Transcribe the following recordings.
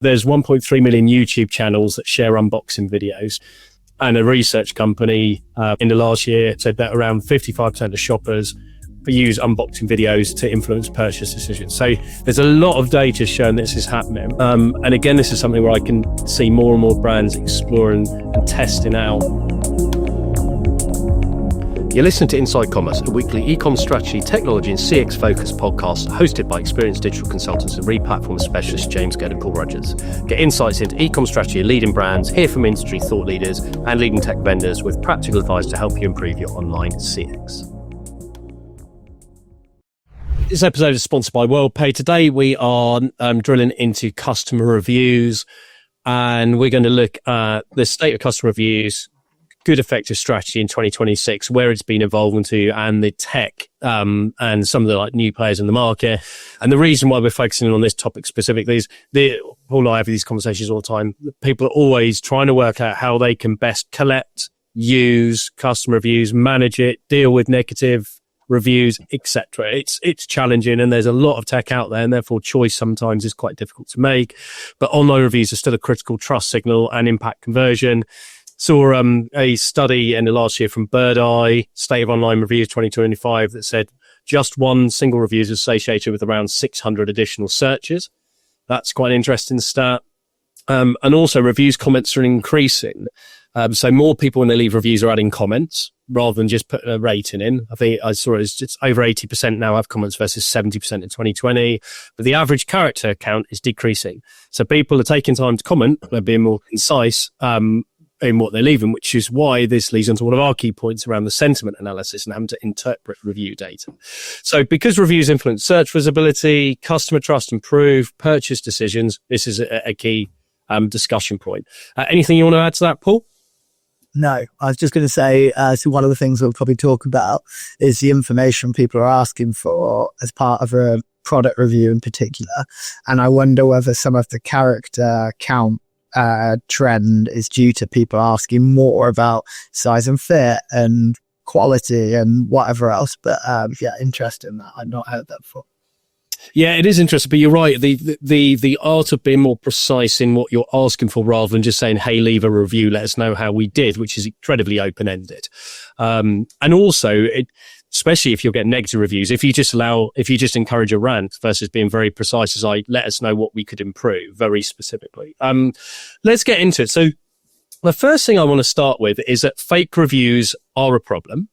There's 1.3 million YouTube channels that share unboxing videos. And a research company in the last year said that around 55% of shoppers use unboxing videos to influence purchase decisions. So there's a lot of data showing this is happening. And again, this is something where I can see more and more brands exploring and testing out. You're listening to Inside Commerce, a weekly e-commerce strategy, technology and CX-focused podcast hosted by experienced digital consultants and re-platform specialist James Gurd and Paul Rogers. Get insights into e-commerce strategy of leading brands, hear from industry thought leaders and leading tech vendors with practical advice to help you improve your online CX. This episode is sponsored by WorldPay. Today we are drilling into customer reviews, and we're going to look at the state of customer reviews, good effective strategy in 2026, where it's been evolving to, and the tech and some of the new players in the market. And the reason why we're focusing on this topic specifically is Paul and I have these conversations all the time. People are always trying to work out how they can best collect, use customer reviews, manage it, deal with negative reviews, etc. It's challenging, and there's a lot of tech out there, and therefore choice sometimes is quite difficult to make. But online reviews are still a critical trust signal and impact conversion. Saw a study in the last year from Birdeye, State of Online Reviews 2025, that said just one single review is associated with around 600 additional searches. That's quite an interesting stat. And also reviews comments are increasing. So more people when they leave reviews are adding comments rather than just putting a rating in. I think I saw it's over 80% now have comments versus 70% in 2020. But the average character count is decreasing. So people are taking time to comment. They're being more concise in what they're leaving, which is why this leads on to one of our key points around the sentiment analysis and having to interpret review data. So because reviews influence search visibility, customer trust improve, purchase decisions, this is a key discussion point. Anything you want to add to that, Paul? No, I was just going to say, so one of the things we'll probably talk about is the information people are asking for as part of a product review in particular. And I wonder whether some of the character count trend is due to people asking more about size and fit and quality and whatever else. But yeah, interesting that I'd not heard that before. Yeah, it is interesting, but you're right. The art of being more precise in what you're asking for rather than just saying, hey, leave a review, let us know how we did, which is incredibly open-ended. And also, especially if you're getting negative reviews, if you just encourage a rant versus being very precise, as let us know what we could improve very specifically. Let's get into it. So the first thing I want to start with is that fake reviews are a problem.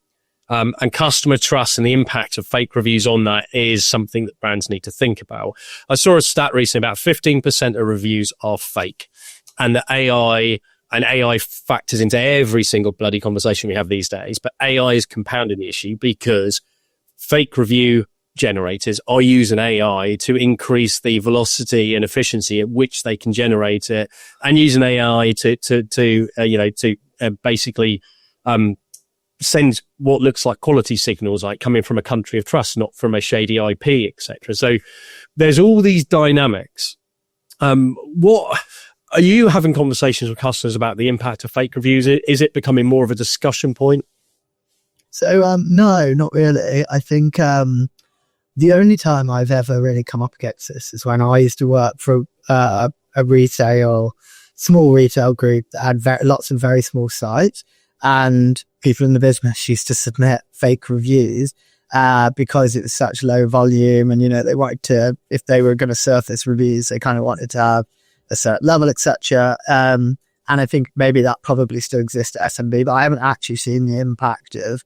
And customer trust and the impact of fake reviews on that is something that brands need to think about. I saw a stat recently, about 15% of reviews are fake. And the AI factors into every single bloody conversation we have these days. But AI is compounding the issue because fake review generators are using AI to increase the velocity and efficiency at which they can generate it, and using AI to basically send what looks like quality signals, like coming from a country of trust, not from a shady IP, etc. So there's all these dynamics. What are you having conversations with customers about the impact of fake reviews? Is it becoming more of a discussion point? So no, not really. I think the only time I've ever really come up against this is when I used to work for a small retail group that had lots of very small sites, and people in the business used to submit fake reviews because it was such low volume, and they wanted to, if they were going to surface reviews, they kind of wanted to have a certain level, etc. And I think maybe that probably still exists at SMB, but I haven't actually seen the impact of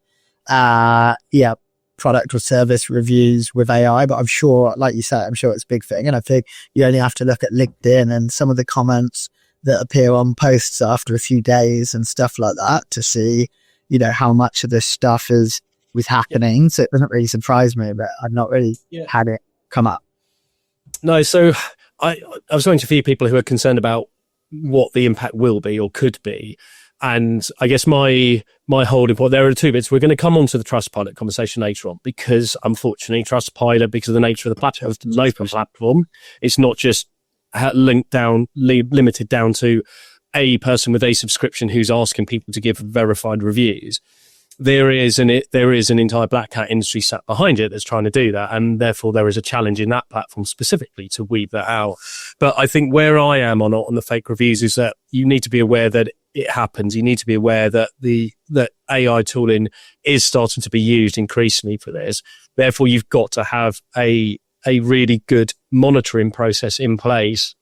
product or service reviews with AI. But I'm sure, like you said, I'm sure it's a big thing. And I think you only have to look at LinkedIn and some of the comments that appear on posts after a few days and stuff like that to see, how much of this stuff was happening. So it doesn't really surprise me, but I've not really had it come up. No, so I was talking to a few people who are concerned about what the impact will be or could be. And I guess my holding point, there are two bits. We're going to come on to the Trustpilot conversation later on, because unfortunately Trustpilot, because of the nature of the platform, it's an open platform. It's not just limited down to a person with a subscription who's asking people to give verified reviews. there is an entire black hat industry sat behind it that's trying to do that. And therefore there is a challenge in that platform specifically to weed that out. But I think where I am on the fake reviews is that you need to be aware that it happens. You need to be aware that that AI tooling is starting to be used increasingly for this. Therefore, you've got to have a really good monitoring process in place.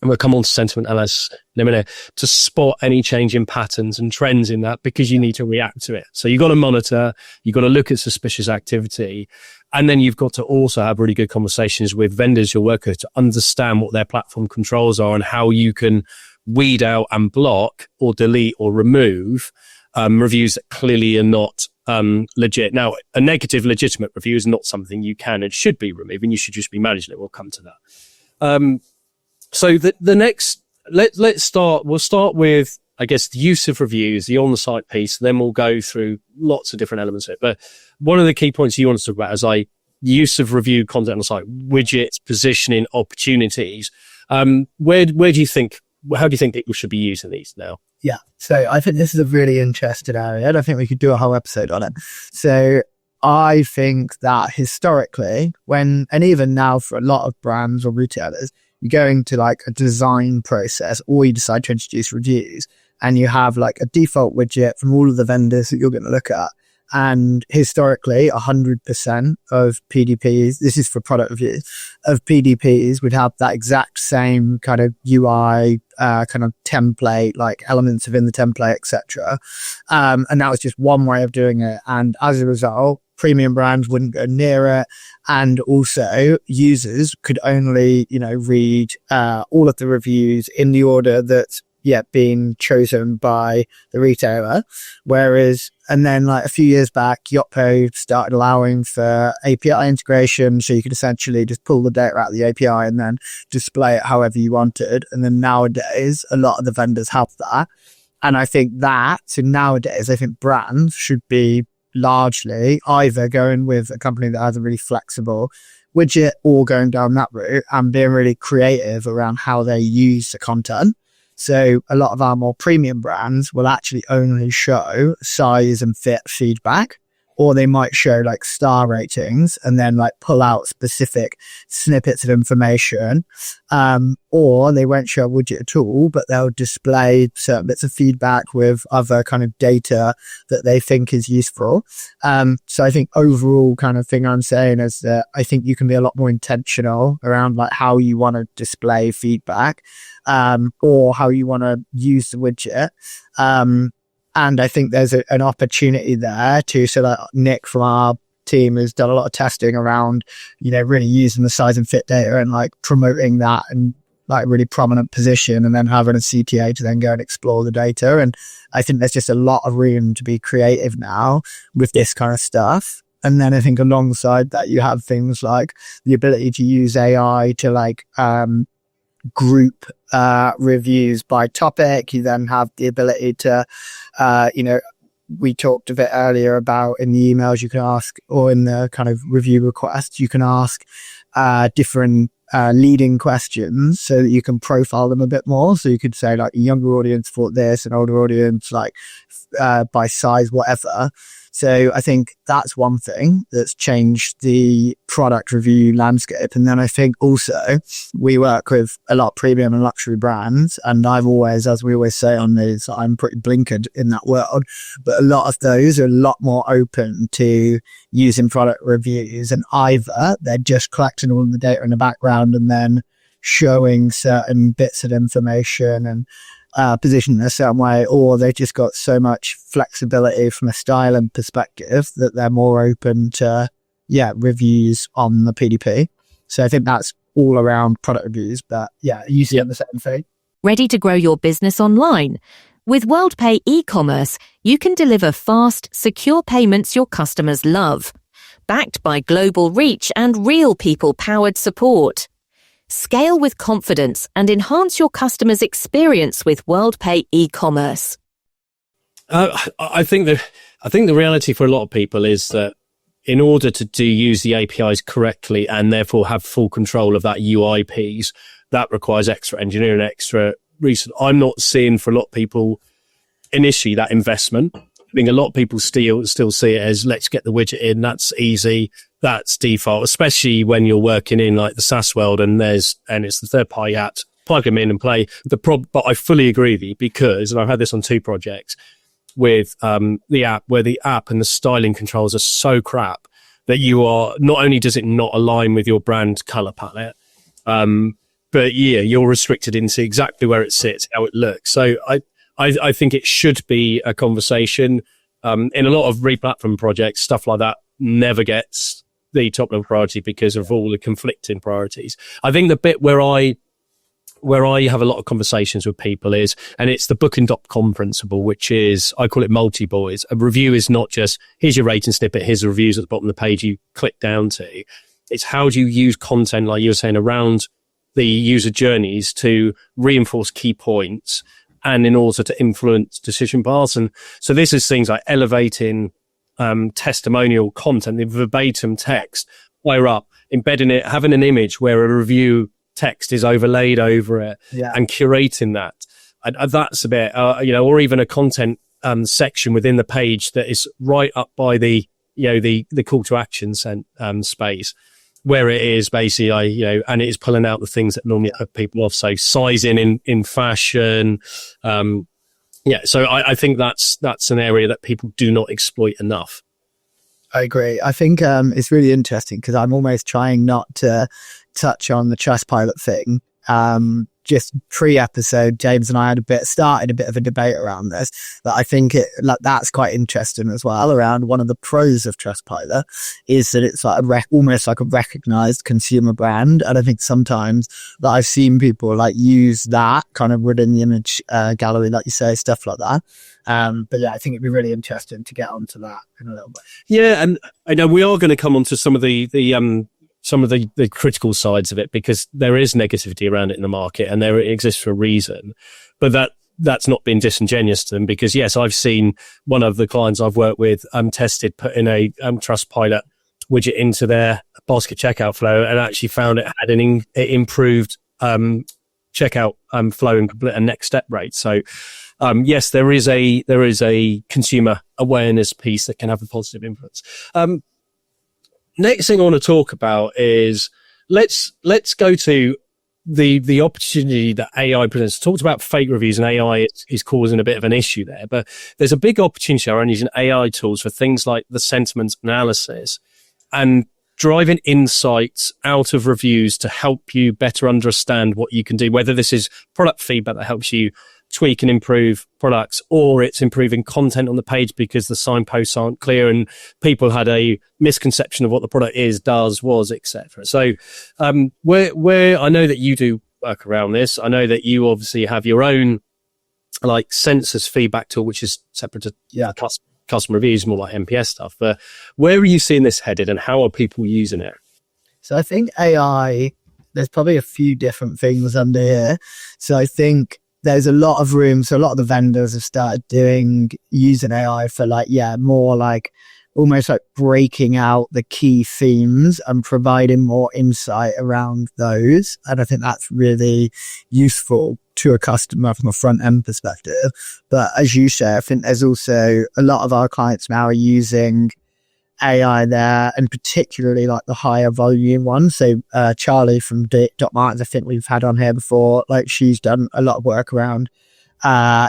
And we'll come on to sentiment analysis in a minute to spot any change in patterns and trends in that, because you need to react to it. So you've got to monitor, you've got to look at suspicious activity. And then you've got to also have really good conversations with vendors you're working with to understand what their platform controls are and how you can weed out and block or delete or remove reviews that clearly are not legit. Now, a negative legitimate review is not something you can and should be removing. You should just be managing it. We'll come to that. So the next, we'll start with, I guess, the use of reviews, the on-the-site piece, then we'll go through lots of different elements of it. But one of the key points you want to talk about is use of review content on the site, widgets, positioning, opportunities. Where do you think, how do you think people should be using these now? Yeah. So I think this is a really interesting area, and I think we could do a whole episode on it. So I think that historically, and even now for a lot of brands or retailers, you're going to like a design process, or you decide to introduce reviews, and you have like a default widget from all of the vendors that you're going to look at. And historically, 100% of PDPs, this is for product reviews, of PDPs would have that exact same kind of UI, kind of template, like elements within the template, etc. And that was just one way of doing it. And as a result, premium brands wouldn't go near it. And also users could only, read all of the reviews in the order that's being chosen by the retailer. Whereas, and then like a few years back, Yotpo started allowing for API integration. So you could essentially just pull the data out of the API and then display it however you wanted. And then nowadays, a lot of the vendors have that. And I think nowadays, I think brands should be largely either going with a company that has a really flexible widget or going down that route and being really creative around how they use the content. So a lot of our more premium brands will actually only show size and fit feedback, or they might show like star ratings and then like pull out specific snippets of information. Or they won't show a widget at all, but they'll display certain bits of feedback with other kind of data that they think is useful. So I think overall kind of thing I'm saying is that I think you can be a lot more intentional around like how you want to display feedback, or how you want to use the widget. And I think there's an opportunity there too. So like Nick from our team has done a lot of testing around, really using the size and fit data and like promoting that in like really prominent position, and then having a CTA to then go and explore the data. And I think there's just a lot of room to be creative now with this kind of stuff. And then I think alongside that, you have things like the ability to use AI to like, group reviews by topic. You then have the ability to we talked a bit earlier about in the emails you can ask, or in the kind of review requests, you can ask different leading questions so that you can profile them a bit more. So you could say like a younger audience thought this, an older audience like by size, whatever. So I think that's one thing that's changed the product review landscape. And then I think also we work with a lot of premium and luxury brands. And I've always, as we always say on these, I'm pretty blinkered in that world. But a lot of those are a lot more open to using product reviews. And either they're just collecting all of the data in the background and then showing certain bits of information and positioned in a certain way, or they just got so much flexibility from a styling perspective that they're more open to reviews on the PDP. So I think that's all around product reviews, but you see the same thing. Ready to grow your business online? With WorldPay eCommerce, you can deliver fast, secure payments your customers love, backed by global reach and real people-powered support. Scale with confidence and enhance your customers' experience with WorldPay eCommerce. I think the reality for a lot of people is that in order to use the APIs correctly and therefore have full control of that UI piece, that requires extra engineering, extra research. I'm not seeing for a lot of people initially that investment. think a lot of people still see it as, let's get the widget in. That's easy. That's default, especially when you're working in like the SaaS world and it's the third party app. Plug them in and play. But I fully agree with you because, and I've had this on 2 projects with the app, where the app and the styling controls are so crap that you are, not only does it not align with your brand color palette, but yeah, you're restricted into exactly where it sits, how it looks. So I think it should be a conversation. In a lot of replatform projects, stuff like that never gets the top level priority because of all the conflicting priorities. I think the bit where I have a lot of conversations with people is, and it's the booking.com principle, which is, I call it multi-boys. A review is not just, here's your rating snippet, here's the reviews at the bottom of the page you click down to. It's how do you use content, like you were saying, around the user journeys to reinforce key points and in order to influence decision paths. And so this is things like elevating testimonial content, the verbatim text, higher up, embedding it, having an image where a review text is overlaid over it, and curating that. And that's a bit, or even a content section within the page that is right up by the call to action space, where it is basically, and it is pulling out the things that normally put people off. So sizing in fashion. So I think that's an area that people do not exploit enough. I agree. I think it's really interesting because I'm almost trying not to touch on the Trustpilot thing. Just pre-episode, James and I started a bit of a debate around this, but I think that's quite interesting as well. Around one of the pros of Trustpilot is that it's like almost like a recognized consumer brand, and I think sometimes that I've seen people like use that kind of within the image gallery, like you say, stuff like that. But yeah, I think it'd be really interesting to get onto that in a little bit. Yeah, and I know we are going to come on to some of the critical sides of it, because there is negativity around it in the market and there exists for a reason. But that's not been disingenuous to them, because yes, I've seen one of the clients I've worked with tested putting a Trustpilot widget into their basket checkout flow and actually found it had it improved checkout flow and next step rate. So yes, there is a consumer awareness piece that can have a positive influence. Next thing I want to talk about is let's go to the opportunity that AI presents. Talked about fake reviews, and AI is causing a bit of an issue there, but there's a big opportunity around using AI tools for things like the sentiment analysis and driving insights out of reviews to help you better understand what you can do, whether this is product feedback that helps you tweak and improve products, or it's improving content on the page because the signposts aren't clear and people had a misconception of what the product was, etc. So where I know that you do work around this, I know that you obviously have your own like census feedback tool, which is separate to customer reviews, more like NPS stuff. But where are you seeing this headed and how are people using it? So I think AI, there's probably a few different things under here. So I think there's a lot of room. So a lot of the vendors have started using AI for more like almost like breaking out the key themes and providing more insight around those. And I think that's really useful to a customer from a front end perspective. But as you say, I think there's also a lot of our clients now are using AI there, and particularly like the higher volume ones. So Charlie from Dot Martens, I think we've had on here before, like she's done a lot of work around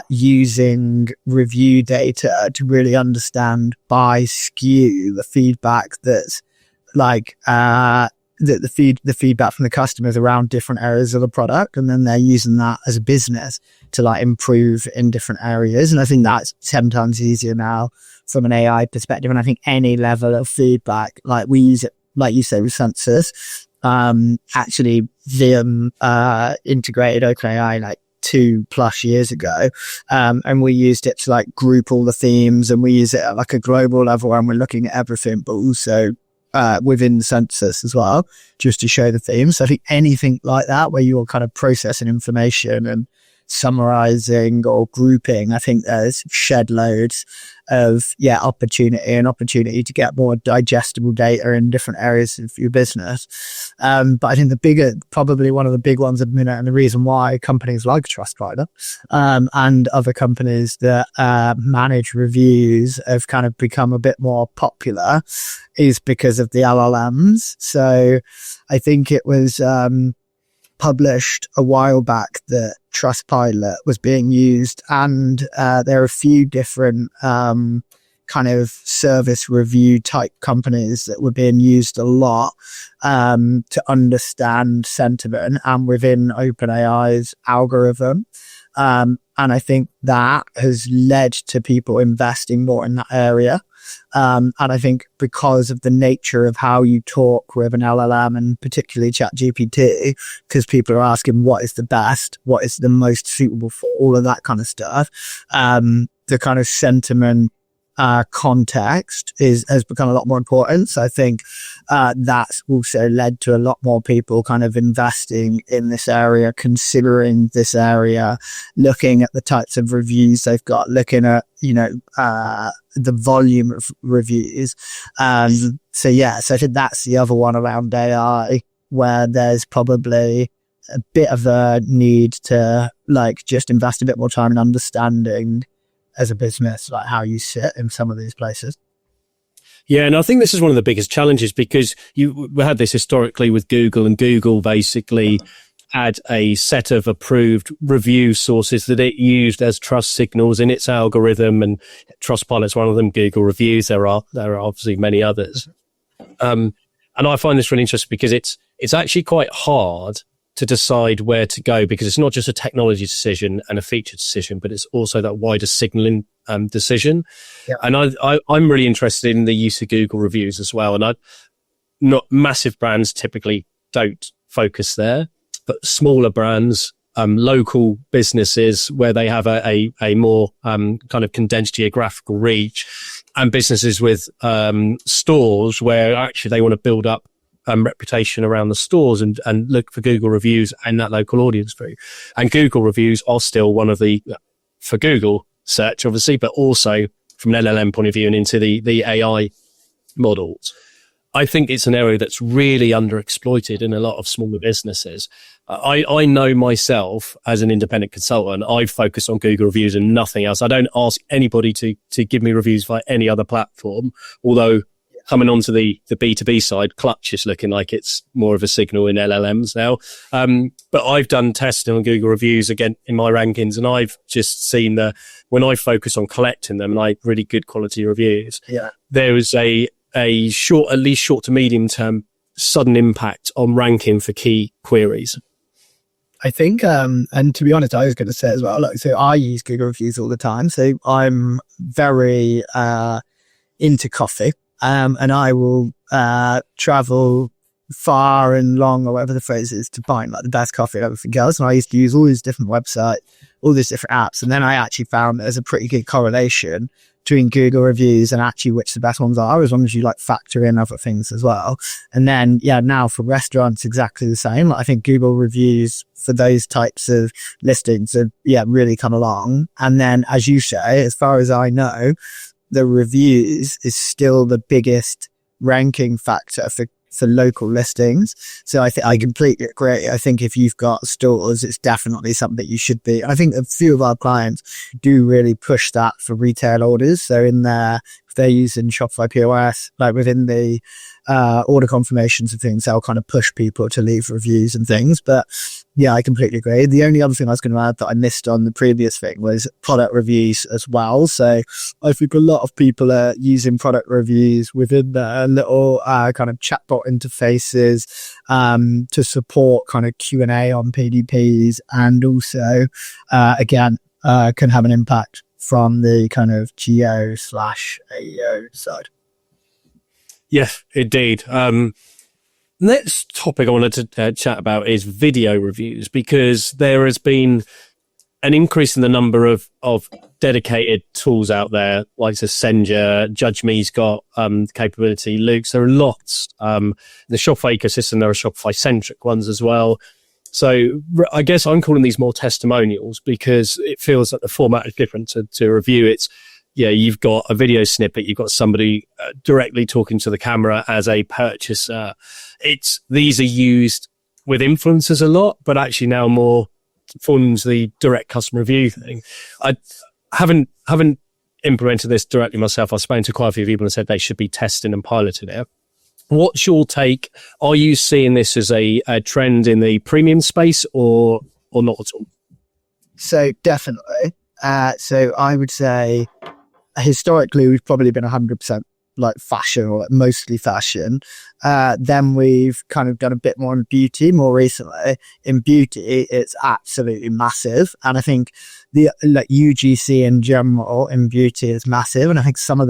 using review data to really understand by SKU the feedback that's like the feedback from the customers around different areas of the product, and then they're using that as a business to like improve in different areas. And I think that's 10 times easier now from an AI perspective. And I think any level of feedback, like we use it, like you say, with census, actually Vim integrated OpenAI like 2+ years ago, and we used it to like group all the themes, and we use it at like a global level, and we're looking at everything, but also within the census as well, just to show the themes. So I think anything like that where you're kind of processing information and summarizing or grouping. I think there's shed loads of opportunity to get more digestible data in different areas of your business. But I think probably one of the big ones at the minute, and the reason why companies like Trustpilot and other companies that manage reviews have kind of become a bit more popular, is because of the LLMs. So I think it was published a while back that Trustpilot was being used, and there are a few different kind of service review type companies that were being used a lot to understand sentiment and within OpenAI's algorithm. And I think that has led to people investing more in that area. And I think because of the nature of how you talk with an LLM, and particularly ChatGPT, because people are asking what is the best, what is the most suitable for all of that kind of stuff, the kind of sentiment context has become a lot more important. So I think that's also led to a lot more people kind of investing in this area, considering this area, looking at the types of reviews they've got, looking at, the volume of reviews. So I think that's the other one around AI, where there's probably a bit of a need to just invest a bit more time in understanding as a business, how you sit in some of these places. Yeah, and I think this is one of the biggest challenges, because we had this historically with Google, and Google basically had a set of approved review sources that it used as trust signals in its algorithm, and Trustpilot's one of them. Google reviews, there are obviously many others. And I find this really interesting, because it's actually quite hard to decide where to go, because it's not just a technology decision and a feature decision, but it's also that wider signaling decision. Yeah. And I'm really interested in the use of Google reviews as well. And not massive brands typically don't focus there, but smaller brands, local businesses where they have a more kind of condensed geographical reach, and businesses with stores where actually they want to build up reputation around the stores and look for Google reviews and that local audience through. And Google reviews are still one of the, for Google search obviously, but also from an LLM point of view and into the AI models. I think it's an area that's really underexploited in a lot of smaller businesses. I know myself as an independent consultant, I focus on Google reviews and nothing else. I don't ask anybody to give me reviews via any other platform, although coming onto the B2B side, Clutch is looking like it's more of a signal in LLMs now. But I've done testing on Google reviews again in my rankings, and I've just seen that when I focus on collecting them, and really good quality reviews, there is a short to medium term sudden impact on ranking for key queries. I think, and to be honest, I was going to say as well, so I use Google reviews all the time. So I'm very into coffee. And I will travel far and long, or whatever the phrase is, to find the best coffee and everything else. And I used to use all these different websites, all these different apps. And then I actually found there's a pretty good correlation between Google reviews and actually which the best ones are, as long as you factor in other things as well. And then, now for restaurants, exactly the same. I think Google reviews for those types of listings have, really come along. And then, as you say, as far as I know, the reviews is still the biggest ranking factor for local listings. So I think I completely agree. I think if you've got stores, it's definitely something that you should be. I think a few of our clients do really push that for retail orders. So in there, if they're using Shopify POS, within the order confirmations and things, they'll kind of push people to leave reviews and things. But I completely agree. The only other thing I was going to add that I missed on the previous thing was product reviews as well. So I think a lot of people are using product reviews within their little kind of chatbot interfaces to support kind of Q&A on PDPs, and also again can have an impact from the kind of geo/AEO side. Yes, indeed. Next topic I wanted to chat about is video reviews, because there has been an increase in the number of dedicated tools out there, like Senja, Judge Me's got capability, Luke's. There are lots. The Shopify ecosystem, there are Shopify-centric ones as well. So I guess I'm calling these more testimonials because it feels like the format is different to a review. It's, you've got a video snippet, you've got somebody directly talking to the camera as a purchaser. These are used with influencers a lot, but actually now more forms the direct customer review thing. I haven't implemented this directly myself. I've spoken to quite a few people and said they should be testing and piloting it. What's your take? Are you seeing this as a trend in the premium space or not at all? So definitely. So I would say historically we've probably been 100% like fashion or like mostly fashion. Then we've kind of done a bit more in beauty more recently. In beauty, it's absolutely massive. And I think the like UGC in general in beauty is massive. And I think some of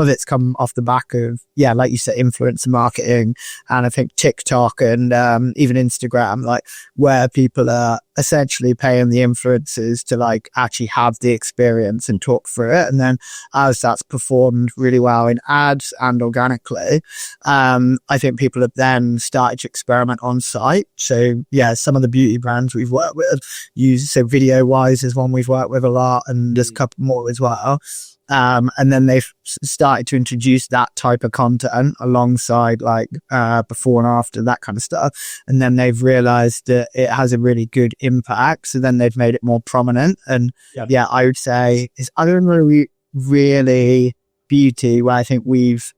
it's come off the back of, like you said, influencer marketing. And I think TikTok and even Instagram, like where people are essentially paying the influencers to like actually have the experience and talk through it. And then as that's performed really well in ads and organically, I think people have then started to experiment on site. So some of the beauty brands we've worked with so Video Wise is one we've worked with a lot, and there's a couple more as well. And then they've started to introduce that type of content alongside like before and after, that kind of stuff. And then they've realized that it has a really good impact. So then they've made it more prominent. And I would say I don't really beauty where I think we've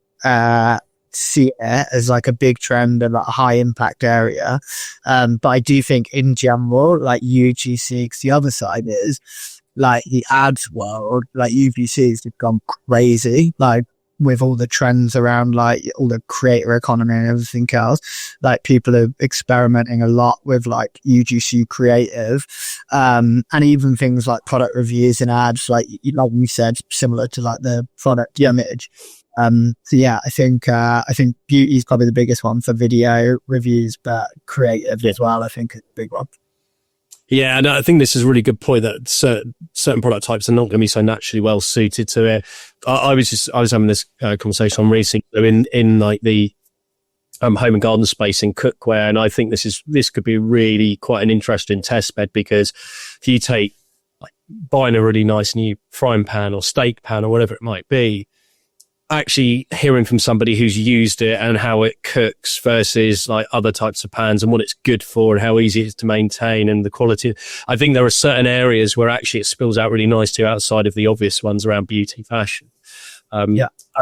see it as like a big trend and like a high impact area. But I do think in general, like UGC, 'cause the other side is like the ads world, like UGCs have gone crazy, like with all the trends around like all the creator economy and everything else. Like people are experimenting a lot with like UGC creative, and even things like product reviews and ads, like we said, similar to like the product image. I think beauty is probably the biggest one for video reviews, but creative as well, I think is a big one. Yeah, and I think this is a really good point that certain product types are not going to be so naturally well suited to it. I was having this conversation on recently in like the home and garden space in cookware, and I think this could be really quite an interesting test bed, because if you take like buying a really nice new frying pan or steak pan or whatever it might be, actually hearing from somebody who's used it and how it cooks versus like other types of pans and what it's good for and how easy it is to maintain and the quality. I think there are certain areas where actually it spills out really nicely outside of the obvious ones around beauty, fashion. And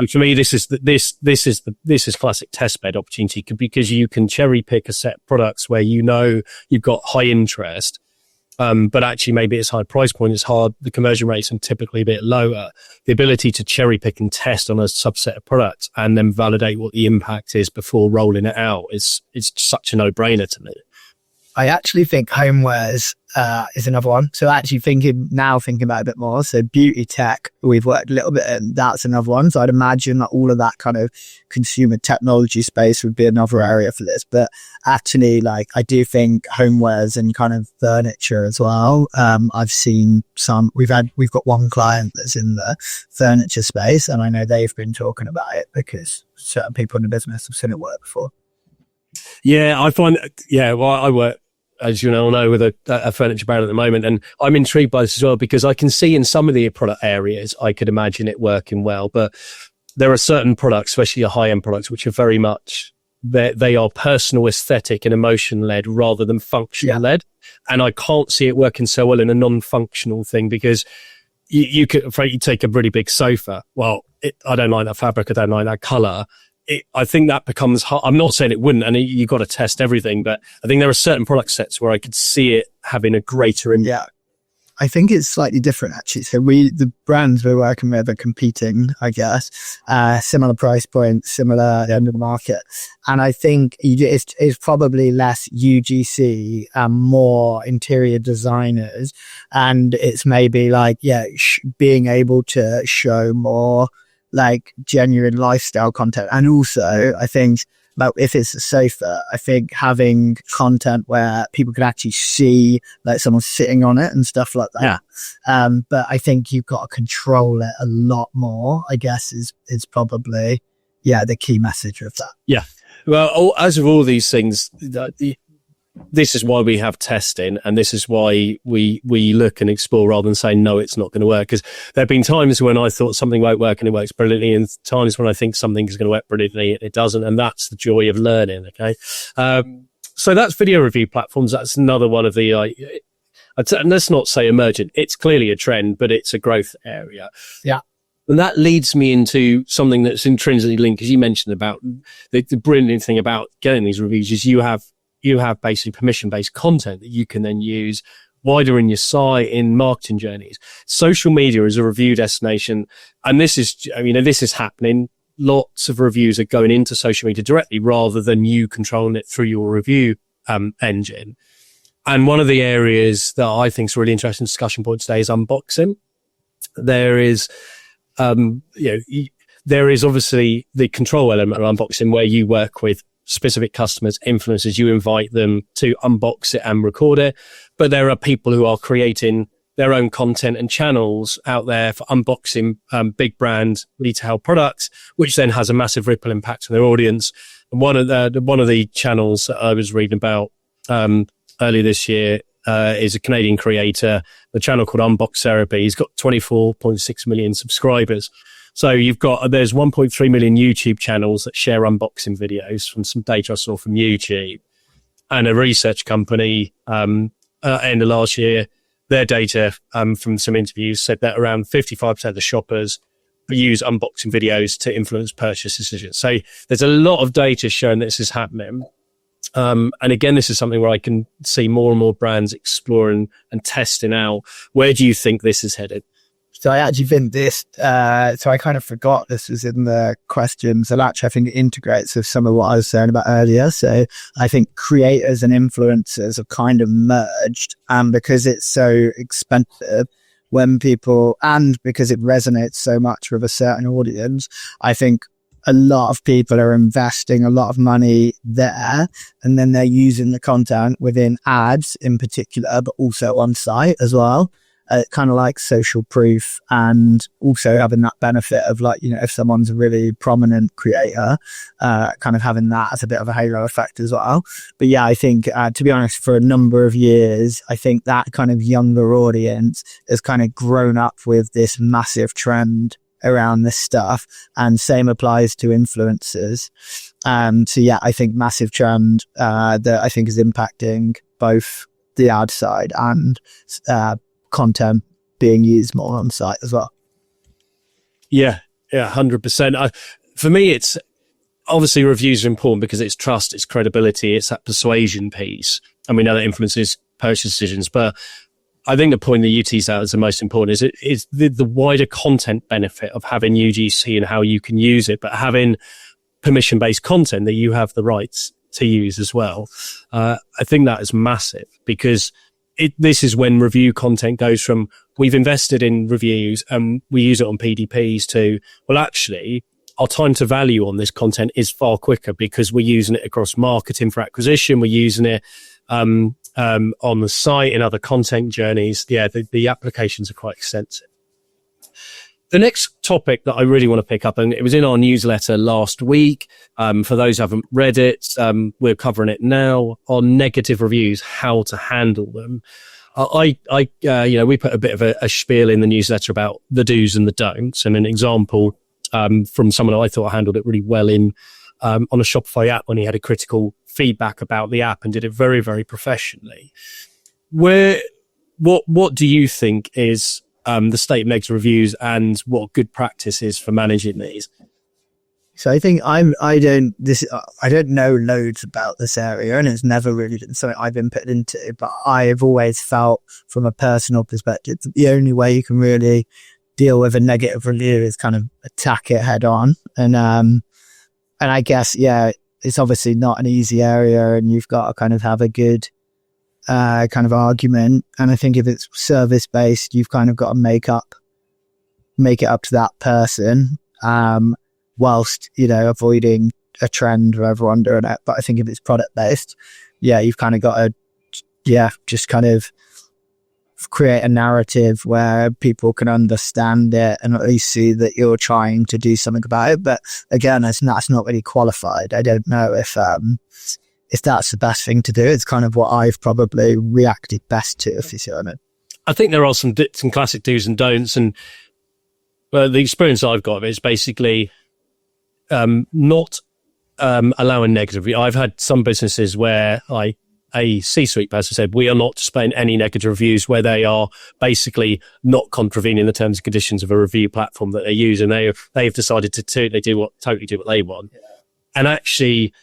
for me, this is classic test bed opportunity, because you can cherry pick a set of products where you've got high interest. But actually maybe it's high price point, it's hard, the conversion rates are typically a bit lower. The ability to cherry pick and test on a subset of products and then validate what the impact is before rolling it out it's such a no-brainer to me. I actually think homewares is another one. So actually thinking about it a bit more. So beauty tech, we've worked a little bit in, that's another one. So I'd imagine that all of that kind of consumer technology space would be another area for this. But actually, like, I do think homewares and kind of furniture as well. I've seen some, we've got one client that's in the furniture space, and I know they've been talking about it because certain people in the business have seen it work before. Yeah, I find, I work, as you know, with a furniture brand at the moment. And I'm intrigued by this as well, because I can see in some of the product areas, I could imagine it working well. But there are certain products, especially your high-end products, which are very much, they are personal, aesthetic and emotion-led rather than function-led. And I can't see it working so well in a non-functional thing, because you take a really big sofa. Well, I don't like that fabric. I don't like that color. I think that becomes hard. I'm not saying it wouldn't, and you've got to test everything, but I think there are certain product sets where I could see it having a greater impact. Yeah, I think it's slightly different actually. So the brands we're working with are competing, I guess, similar price points, similar end of the market. And I think it's probably less UGC and more interior designers. And it's maybe like, being able to show more like genuine lifestyle content. And also I think, like, if it's a sofa, I think having content where people can actually see like someone sitting on it and stuff like that. But I think you've got to control it a lot more, I guess, is probably the key message of that. Well, as with all these things, this is why we have testing, and this is why we look and explore rather than saying, no, it's not going to work. Because there have been times when I thought something won't work and it works brilliantly, and times when I think something is going to work brilliantly and it doesn't. And that's the joy of learning. Okay. So that's video review platforms. That's another one of the, and let's not say emergent. It's clearly a trend, but it's a growth area. Yeah. And that leads me into something that's intrinsically linked, because you mentioned about the brilliant thing about getting these reviews is you have basically permission-based content that you can then use wider in your site, in marketing journeys. Social media is a review destination. And this is happening. Lots of reviews are going into social media directly rather than you controlling it through your review engine. And one of the areas that I think is a really interesting discussion point today is unboxing. There is obviously the control element of unboxing where you work with specific customers, influencers, you invite them to unbox it and record it. But there are people who are creating their own content and channels out there for unboxing big brand retail products, which then has a massive ripple impact on their audience. And one of the channels that I was reading about earlier this year is a Canadian creator, the channel called Unbox Therapy. He's got 24.6 million subscribers. So there's 1.3 million YouTube channels that share unboxing videos from some data I saw from YouTube. And a research company, end of last year, their data from some interviews said that around 55% of the shoppers use unboxing videos to influence purchase decisions. So there's a lot of data showing this is happening. And again, this is something where I can see more and more brands exploring and testing out. Where do you think this is headed? So I actually think this, so I kind of forgot this was in the questions. And actually, I think it integrates with some of what I was saying about earlier. So I think creators and influencers have kind of merged. And because it's so expensive and because it resonates so much with a certain audience, I think a lot of people are investing a lot of money there, and then they're using the content within ads in particular, but also on site as well. Kind of like social proof, and also having that benefit of if someone's a really prominent creator, kind of having that as a bit of a halo effect as well. But yeah, I think, to be honest, for a number of years, I think that kind of younger audience has kind of grown up with this massive trend around this stuff, and same applies to influencers. So yeah, I think massive trend that I think is impacting both the ad side and content being used more on site as well. Yeah, 100%. For me, it's obviously reviews are important because it's trust, it's credibility, it's that persuasion piece. And we know that influences purchase decisions, but I think the point that you tease out is the most important is the wider content benefit of having UGC and how you can use it, but having permission-based content that you have the rights to use as well. I think that is massive, because this is when review content goes from we've invested in reviews and we use it on PDPs to, well, actually, our time to value on this content is far quicker because we're using it across marketing for acquisition. We're using it on the site in other content journeys. Yeah, the applications are quite extensive. The next topic that I really want to pick up, and it was in our newsletter last week. For those who haven't read it, we're covering it now, on negative reviews, how to handle them. We put a bit of a spiel in the newsletter about the do's and the don'ts, and an example from someone I thought handled it really well on a Shopify app when he had a critical feedback about the app and did it very, very professionally. What do you think is the state of negative reviews and what good practice is for managing these? So I think I don't know loads about this area, and it's never really been something I've been put into, but I've always felt from a personal perspective that the only way you can really deal with a negative review is kind of attack it head on. And I guess, yeah, it's obviously not an easy area, and you've got to kind of have a good kind of argument. And I think if it's service based, you've kind of got to make it up to that person, whilst, avoiding a trend of everyone doing it. But I think if it's product based, yeah, you've kind of got to, just kind of create a narrative where people can understand it and at least see that you're trying to do something about it. But again, that's not really qualified. I don't know if if that's the best thing to do. It's kind of what I've probably reacted best to, if you see what I mean. I think there are some classic do's and don'ts, and the experience I've got of it is basically not allowing negative. I've had some businesses where a C-suite person said, we are not displaying any negative reviews, where they are basically not contravening the terms and conditions of a review platform that they use, and they've decided to totally do what they want. Yeah. And actually,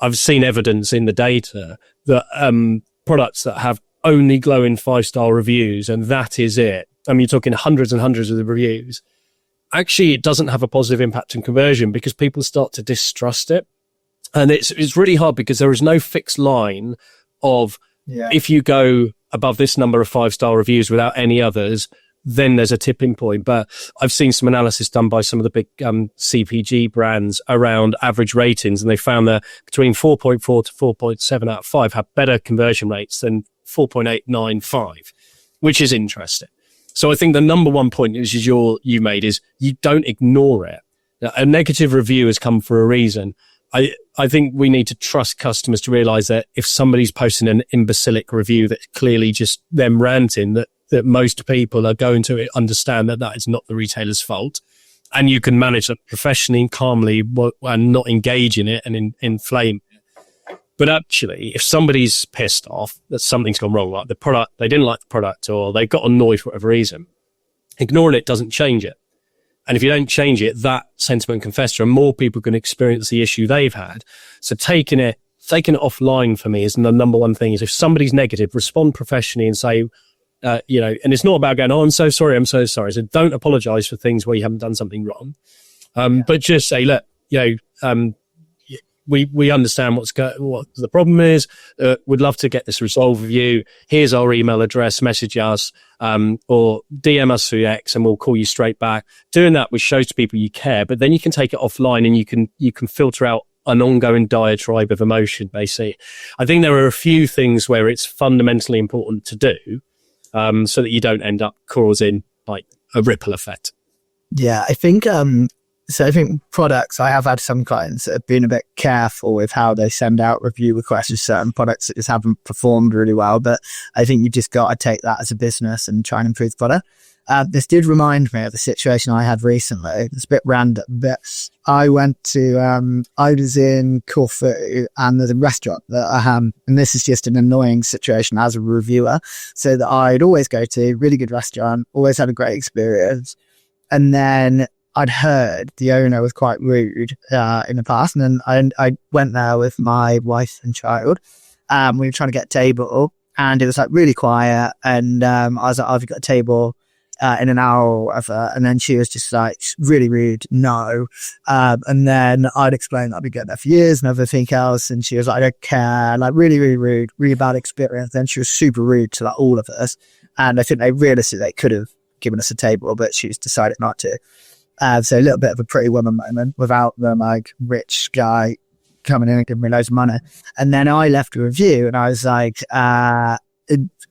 I've seen evidence in the data that products that have only glowing 5-star reviews, and that is it. I mean, you're talking hundreds and hundreds of the reviews. Actually, it doesn't have a positive impact on conversion because people start to distrust it. And it's really hard because there is no fixed line of if you go above this number of 5-star reviews without any others, then there's a tipping point. But I've seen some analysis done by some of the big CPG brands around average ratings, and they found that between 4.4 to 4.7 out of 5 have better conversion rates than 4.895, which is interesting. So I think the number one point you made is you don't ignore it. Now, a negative review has come for a reason. I think we need to trust customers to realize that if somebody's posting an imbecilic review that's clearly just them ranting, that most people are going to understand that is not the retailer's fault. And you can manage that professionally and calmly and not engage in it and inflame it. But actually, if somebody's pissed off that something's gone wrong, like the product, they didn't like the product, or they got annoyed for whatever reason, ignoring it doesn't change it. And if you don't change it, that sentiment can fester and more people can experience the issue they've had. So taking it offline for me is the number one thing. Is if somebody's negative, respond professionally and say, and it's not about going, oh, I'm so sorry. So don't apologize for things where you haven't done something wrong. But just say, look, we understand what the problem is. We'd love to get this resolved with you. Here's our email address, message us, or DM us through X and we'll call you straight back. Doing that, which shows to people you care, but then you can take it offline and you can filter out an ongoing diatribe of emotion, basically. I think there are a few things where it's fundamentally important to do, so that you don't end up causing like a ripple effect. Yeah, I think, I think products, I have had some clients that have been a bit careful with how they send out review requests with certain products that just haven't performed really well. But I think you just got to take that as a business and try and improve the product. This did remind me of the situation I had recently. It's a bit random, but I went to, I was in Corfu and there's a restaurant that and this is just an annoying situation as a reviewer. So that I'd always go to, really good restaurant, always had a great experience. And then I'd heard the owner was quite rude in the past, and then I went there with my wife and child. We were trying to get a table, and it was like really quiet. And I was like, "Oh, have you got a table in an hour or whatever?" And then she was just like really rude, no. And then I'd explained that I'd been getting there for years and everything else, and she was like, "I don't care," like really, really rude, really bad experience. Then she was super rude to like all of us, and I think they realised that they could have given us a table, but she's decided not to. So a little bit of a Pretty Woman moment without the like rich guy coming in and giving me loads of money. And then I left a review and I was like,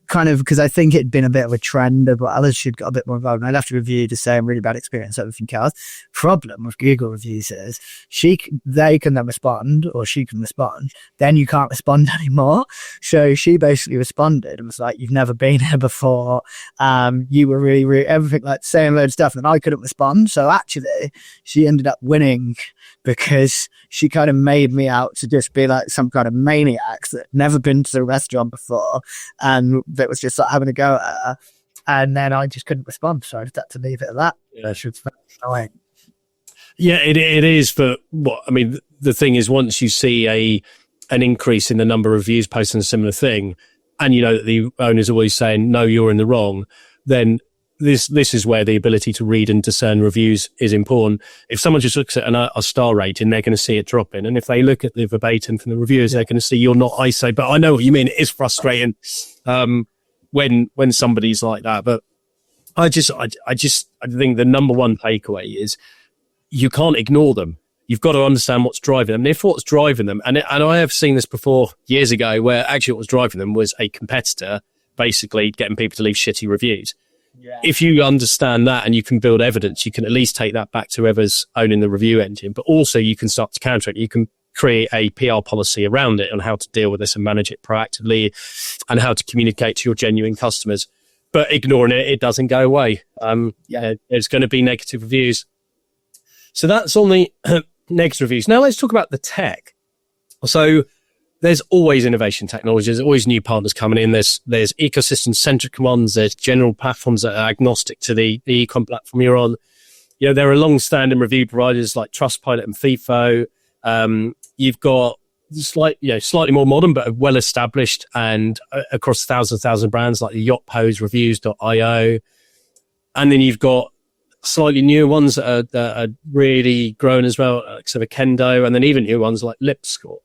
kind of, because I think it'd been a bit of a trend of others should got a bit more involved. And I left a review to say, really bad experience, everything else. Problem with Google reviews is they can then respond, or she can respond. Then you can't respond anymore. So she basically responded and was like, "You've never been here before. You were really, really," everything, like saying loads of stuff, and I couldn't respond. So actually she ended up winning because she kind of made me out to just be like some kind of maniac that never been to the restaurant before, and that was just like having a go at her. And then I just couldn't respond, so I just had to leave it at that. Yeah, yeah, it is. But the thing is, once you see an increase in the number of reviews posting a similar thing, and you know that the owner's always saying, "No, you're in the wrong," then this is where the ability to read and discern reviews is important. If someone just looks at a star rating, they're going to see it dropping. And if they look at the verbatim from the reviewers, they're going to see you're not ISO. But I know what you mean. It is frustrating when somebody's like that. But I think the number one takeaway is you can't ignore them. You've got to understand what's driving them. And if what's driving them, and I have seen this before years ago, where actually what was driving them was a competitor basically getting people to leave shitty reviews. Yeah. If you understand that and you can build evidence, you can at least take that back to whoever's owning the review engine, but also you can start to counter it. You can create a PR policy around it on how to deal with this and manage it proactively and how to communicate to your genuine customers. But ignoring it, it doesn't go away. There's going to be negative reviews. So that's on the negative reviews. Now let's talk about the tech. So there's always innovation technology. There's always new partners coming in. There's ecosystem-centric ones. There's general platforms that are agnostic to the e-com platform you're on. There are long-standing review providers like Trustpilot and FIFO. You've got slightly more modern, but well-established and across thousands of brands like the Yotpos, Reviews.io. And then you've got slightly newer ones that are really growing as well, like Kendo, and then even new ones like Lipscore.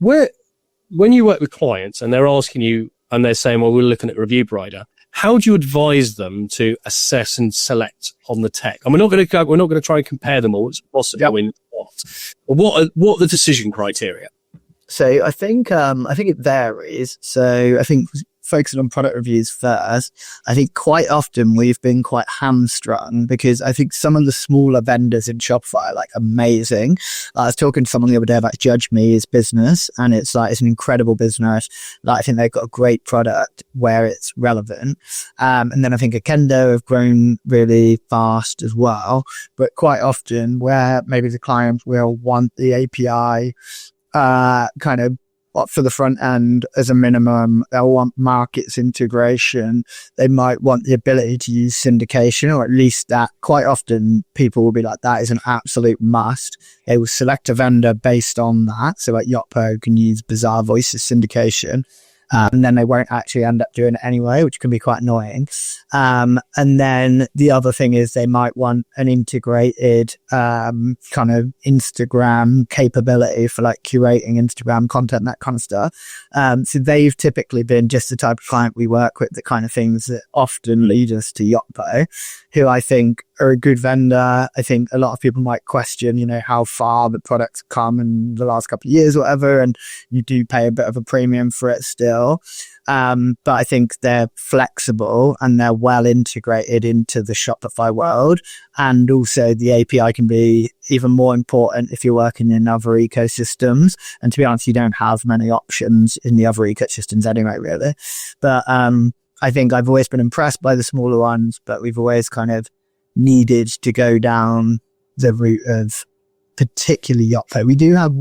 When you work with clients and they're asking you and they're saying, well, we're looking at a review provider, how do you advise them to assess and select on the tech? And we're not going to try and compare them all. It's possible in what are the decision criteria? So I think it varies. So I think focusing on product reviews first, I think quite often we've been quite hamstrung because I think some of the smaller vendors in Shopify are like amazing. I was talking to someone the other day about Judge Me's business, and it's an incredible business. I think they've got a great product where it's relevant. And then I think Kendo have grown really fast as well. But quite often where maybe the client will want the API kind of for the front end as a minimum, they'll want markets integration. They might want the ability to use syndication, or at least that. Quite often people will be like, that is an absolute must. They will select a vendor based on that. So like Yotpo can use Bizarre Voices syndication. And then they won't actually end up doing it anyway, which can be quite annoying. And then the other thing is they might want an integrated kind of Instagram capability for like curating Instagram content, that kind of stuff. So they've typically been just the type of client we work with, the kind of things that often lead us to Yotpo, who I think are a good vendor. I think a lot of people might question, how far the product's come in the last couple of years or whatever, and you do pay a bit of a premium for it still. But I think they're flexible and they're well integrated into the Shopify world. And also the API can be even more important if you're working in other ecosystems. And to be honest, you don't have many options in the other ecosystems anyway, really. But I think I've always been impressed by the smaller ones, but we've always kind of needed to go down the route of particularly Yotpo.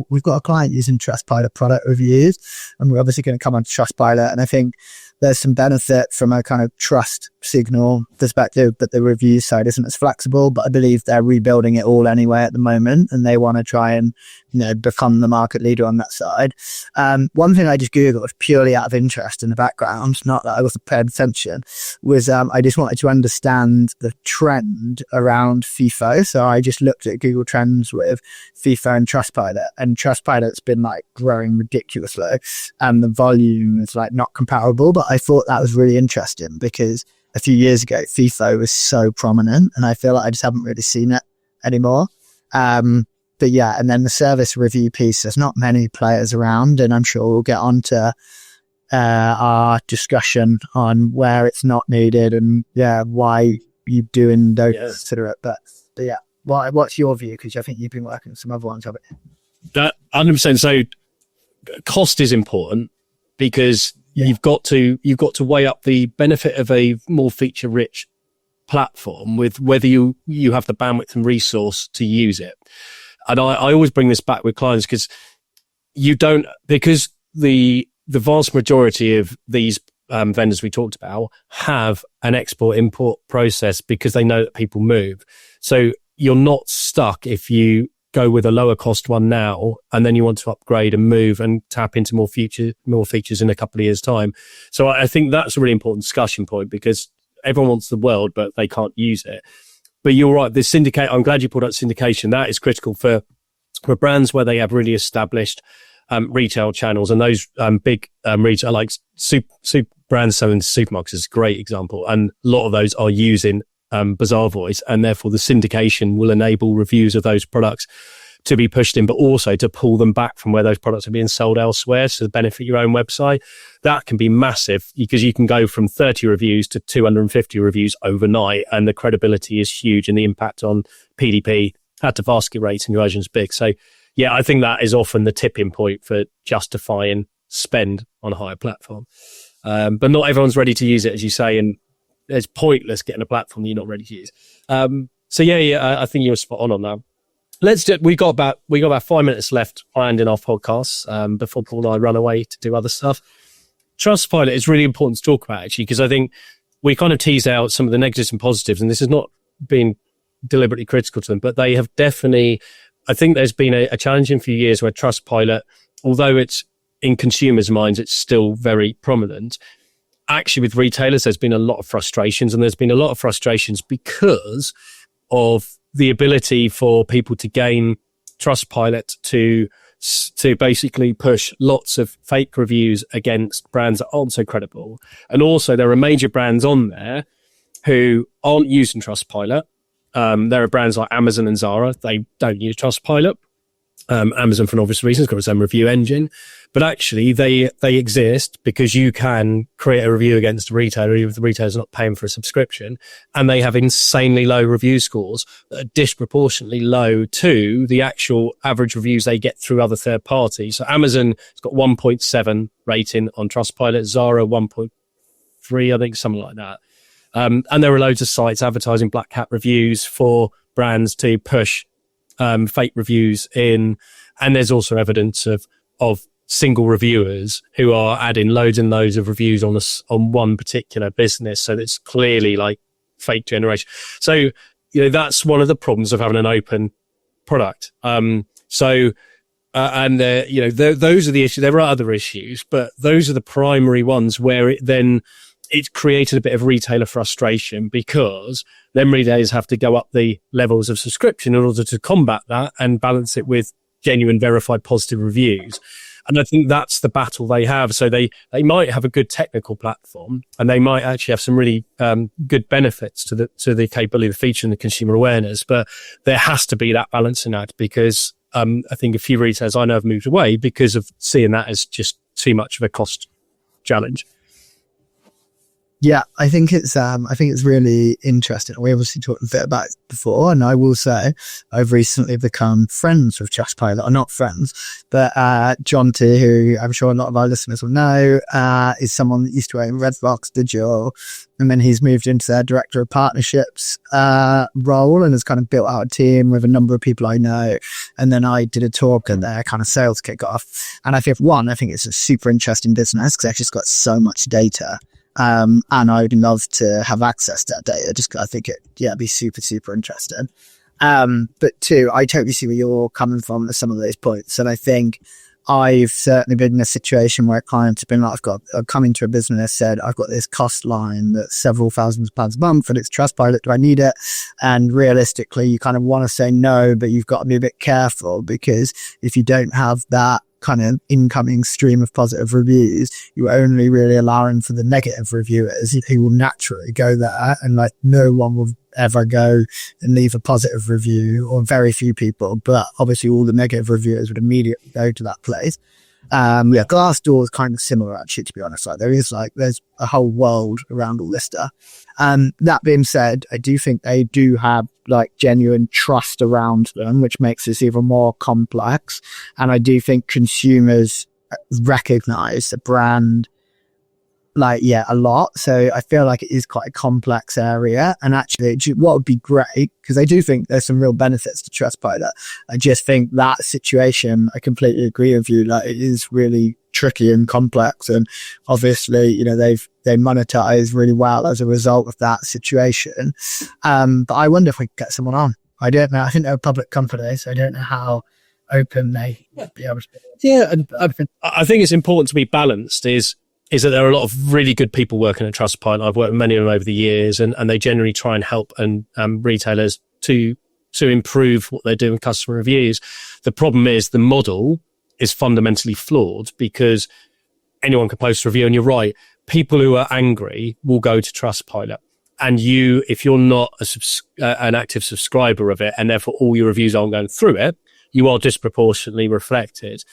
We've got a client using Trustpilot product reviews, and we're obviously going to come on to Trustpilot. And I think there's some benefit from a kind of trust signal perspective, but the review side isn't as flexible. But I believe they're rebuilding it all anyway at the moment, and they want to try and become the market leader on that side. One thing I just Googled purely out of interest in the background, not that I wasn't paying attention, was I just wanted to understand the trend around FIFO. So I just looked at Google Trends with FIFO and Trustpilot's been like growing ridiculously, and the volume is like not comparable. But I thought that was really interesting because a few years ago, FIFO was so prominent, and I feel like I just haven't really seen it anymore. But yeah, and then the service review piece, there's not many players around, and I'm sure we'll get on to our discussion on where it's not needed and why you do and don't consider it. But yeah, what's your view? Because I think you've been working with some other ones of it. That 100%. So cost is important because you've got to weigh up the benefit of a more feature rich platform with whether you have the bandwidth and resource to use it. And I always bring this back with clients because the vast majority of these vendors we talked about have an export import process because they know that people move. So you're not stuck if you go with a lower cost one now and then you want to upgrade and move and tap into more features in a couple of years' time. So I think that's a really important discussion point because everyone wants the world, but they can't use it. But you're right, the syndicate, I'm glad you pulled out syndication. That is critical for brands where they have really established retail channels, and those big retail like soup brands selling supermarkets is a great example. And a lot of those are using Bizarre Voice, and therefore the syndication will enable reviews of those products to be pushed in, but also to pull them back from where those products are being sold elsewhere to benefit your own website. That can be massive because you can go from 30 reviews to 250 reviews overnight, and the credibility is huge and the impact on PDP, add to basket rates, and your agent's big. So yeah, I think that is often the tipping point for justifying spend on a higher platform. But not everyone's ready to use it, as you say, and it's pointless getting a platform that you're not ready to use. So I think you're spot on that. We got about 5 minutes left planned in our podcast before Paul and I run away to do other stuff. Trustpilot is really important to talk about, actually, because I think we kind of tease out some of the negatives and positives, and this has not been deliberately critical to them, but they have definitely, I think there's been a challenging few years where Trustpilot, although it's in consumers' minds, it's still very prominent. Actually, with retailers, there's been a lot of frustrations, and there's been a lot of frustrations because of the ability for people to gain Trustpilot to basically push lots of fake reviews against brands that aren't so credible. And also there are major brands on there who aren't using Trustpilot. There are brands like Amazon and Zara. They don't use Trustpilot. Amazon, for an obvious reason, has got its own review engine. But actually, they exist because you can create a review against a retailer, even if the retailer's not paying for a subscription. And they have insanely low review scores that are disproportionately low to the actual average reviews they get through other third parties. So Amazon has got 1.7 rating on Trustpilot, Zara 1.3, I think, something like that. And there are loads of sites advertising black hat reviews for brands to push fake reviews in. And there's also evidence of single reviewers who are adding loads and loads of reviews on one particular business. So it's clearly like fake generation. So, that's one of the problems of having an open product. Those are the issues. There are other issues, but those are the primary ones where it's created a bit of retailer frustration because then retailers have to go up the levels of subscription in order to combat that and balance it with genuine verified positive reviews. And I think that's the battle they have. So they might have a good technical platform and they might actually have some really good benefits to the capability, the feature and the consumer awareness. But there has to be that balancing act because I think a few retailers I know have moved away because of seeing that as just too much of a cost challenge. Yeah, I think it's really interesting. We obviously talked a bit about it before, and I will say I've recently become friends with Trustpilot, or not friends, but John T, who I'm sure a lot of our listeners will know, is someone that used to own Redbox Digital, and then he's moved into their director of partnerships role and has kind of built out a team with a number of people I know. And then I did a talk at their kind of sales kickoff, and I think it's a super interesting business because they've just got so much data. And I would love to have access to that data. Just I think it'd be super, super interesting. But two, I totally see where you're coming from at some of those points. And I think I've certainly been in a situation where clients have been like, I've come into a business, said, I've got this cost line that's several thousands of pounds a month and it's Trustpilot. Do I need it? And realistically, you kind of want to say no, but you've got to be a bit careful because if you don't have that kind of incoming stream of positive reviews, you're only really allowing for the negative reviewers who will naturally go there, and like no one will ever go and leave a positive review, or very few people, but obviously all the negative reviewers would immediately go to that place. Glassdoor is kind of similar, actually, to be honest. Like there's a whole world around all this stuff. That being said, I do think they do have like genuine trust around them, which makes this even more complex. And I do think consumers recognize the brand a lot. So I feel like it is quite a complex area. And actually, what would be great, because I do think there's some real benefits to Trustpilot. I just think that situation, I completely agree with you, like it is really tricky and complex. And obviously, they monetize really well as a result of that situation. But I wonder if we could get someone on. I don't know. I think they're a public company, so I don't know how open they be able to be. Yeah, and I think it's important to be balanced is that there are a lot of really good people working at Trustpilot. I've worked with many of them over the years, and they generally try and help and retailers to improve what they're doing with customer reviews. The problem is the model is fundamentally flawed because anyone can post a review, and you're right. People who are angry will go to Trustpilot, and if you're not an active subscriber of it, and therefore all your reviews aren't going through it, you are disproportionately reflected.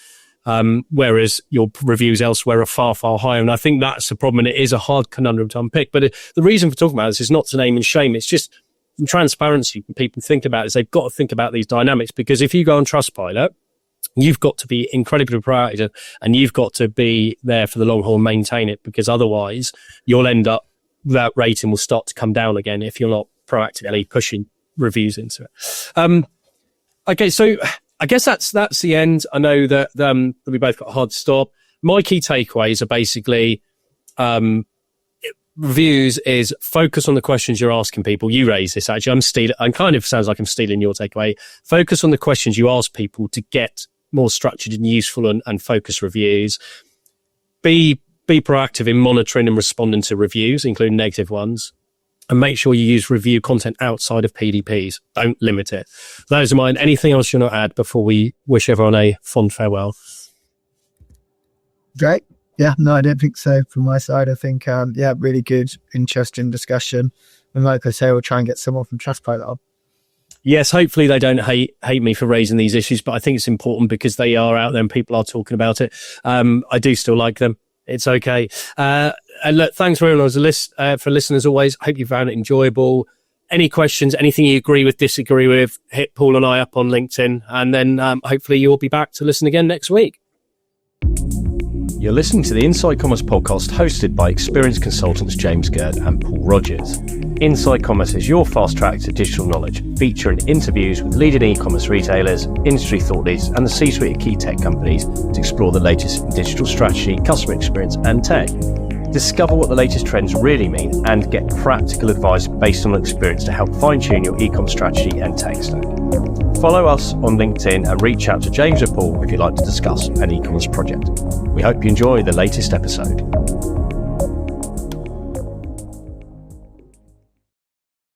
Whereas your reviews elsewhere are far, far higher. And I think that's the problem. And it is a hard conundrum to unpick. But the reason for talking about this is not to name and shame. It's just transparency when people think about it. Is they've got to think about these dynamics, because if you go on Trustpilot You've got to be incredibly proactive, and you've got to be there for the long haul and maintain it, because otherwise you'll end up, that rating will start to come down again if you're not proactively pushing reviews into it. Okay, so I guess that's the end. I know that we both got a hard stop. My key takeaways are basically reviews is focus on the questions you're asking people. You raise this, actually. I'm kind of sounds like I'm stealing your takeaway. Focus on the questions you ask people to get more structured and useful and focused reviews. Be proactive in monitoring and responding to reviews, including negative ones. And make sure you use review content outside of PDPs. Don't limit it. Those are mine. Anything else you want to add before we wish everyone a fond farewell? Great. Yeah, no, I don't think so from my side. I think, really good, interesting discussion. And like I say, we'll try and get someone from Trustpilot on. Yes, hopefully they don't hate me for raising these issues, but I think it's important because they are out there and people are talking about it. I do still like them. It's okay. And look, thanks for listening as always. Hope you found it enjoyable. Any questions, anything you agree with, disagree with, hit Paul and I up on LinkedIn. And then hopefully you'll be back to listen again next week. You're listening to the Inside Commerce podcast hosted by experienced consultants James Gurd and Paul Rogers. Inside Commerce is your fast track to digital knowledge, featuring interviews with leading e-commerce retailers, industry thought leaders, and the C-suite of key tech companies to explore the latest in digital strategy, customer experience, and tech. Discover what the latest trends really mean and get practical advice based on experience to help fine-tune your e-com strategy and tech stack. Follow us on LinkedIn and reach out to James or Paul if you'd like to discuss an e-commerce project. We hope you enjoy the latest episode.